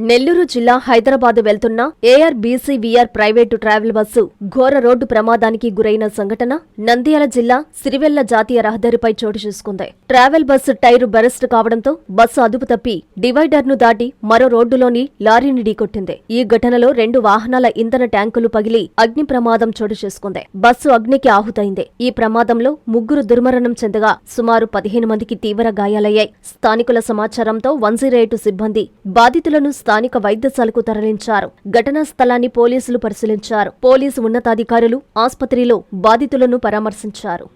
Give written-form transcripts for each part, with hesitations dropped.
నెల్లూరు జిల్లా హైదరాబాద్ వెళ్తున్న ఏఆర్బీసీవీఆర్ private travel bus ఘోర రోడ్డు ప్రమాదానికి గురైన సంఘటన నంద్యాల జిల్లా సిరివెల్ల జాతీయ రహదారిపై చోటు చేసుకుంది. ట్రావెల్ బస్సు టైరు బరస్ట్ కావడంతో బస్సు అదుపు తప్పి డివైడర్ను దాటి మరో రోడ్డులోని లారీని ఢీకొట్టింది. ఈ ఘటనలో 2 వాహనాల ఇంధన ట్యాంకులు పగిలి అగ్ని ప్రమాదం చోటు చేసుకుంది. బస్సు అగ్నికి ఆహుతైంది. ఈ ప్రమాదంలో 3 దుర్మరణం చెందగా సుమారు 15 మందికి తీవ్ర గాయాలయ్యాయి. స్థానికుల సమాచారంతో 108 సిబ్బంది బాధితులను స్థానిక వైద్యశాలకు తరలించారు. ఘటనా స్థలాన్ని పోలీసులు పరిశీలించారు. పోలీసు ఉన్నతాధికారులు ఆస్పత్రిలో బాధితులను పరామర్శించారు.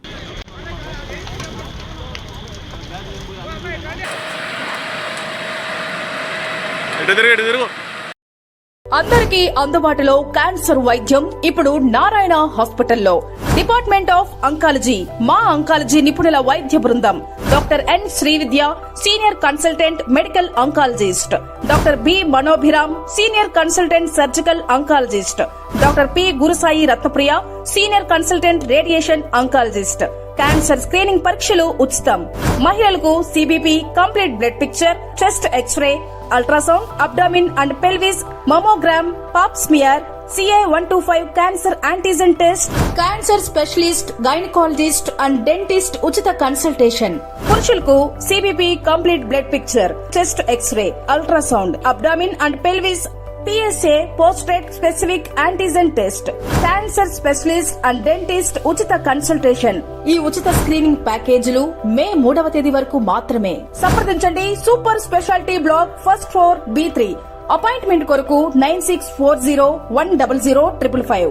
అందరికీ అందుబాటులో క్యాన్సర్ వైద్యం ఇప్పుడు నారాయణ హాస్పిటల్లో. డిపార్ట్మెంట్ ఆఫ్ అంకాలజీ, మా అంకాలజీ నిపుణుల వైద్య బృందం. Doctor N Srividya, senior consultant medical oncologist. Doctor B Manobhiram, senior consultant surgical oncologist. Doctor P Gurusai Ratnapriya, senior consultant radiation oncologist. Cancer screening పరీక్షలు ఉచితం. మహిళలకు CBP, complete blood picture, chest X-ray, ultrasound, abdomen and pelvis, mammogram, pap smear, CA-125 cancer antigen test, cancer specialist, gynaecologist and dentist ఉచిత consultation. పురుషులకు CBP, complete blood picture, chest X-ray, ultrasound, abdomen and pelvis, PSA పోస్ట్రేట్ specific antigen test, cancer specialist and dentist ఉచిత consultation. ఈ ఉచిత screening ప్యాకేజీలు మే 3వ తేదీ వరకు మాత్రమే. సంప్రదించండి super speciality block, first floor, B3. Appointment కొరకు 9640100555.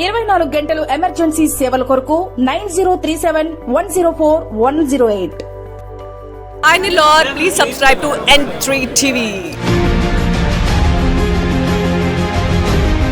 24 గంటలు ఎమర్జెన్సీ సేవల కొరకు 9037104108. Hi Nilor, please subscribe to N3 TV.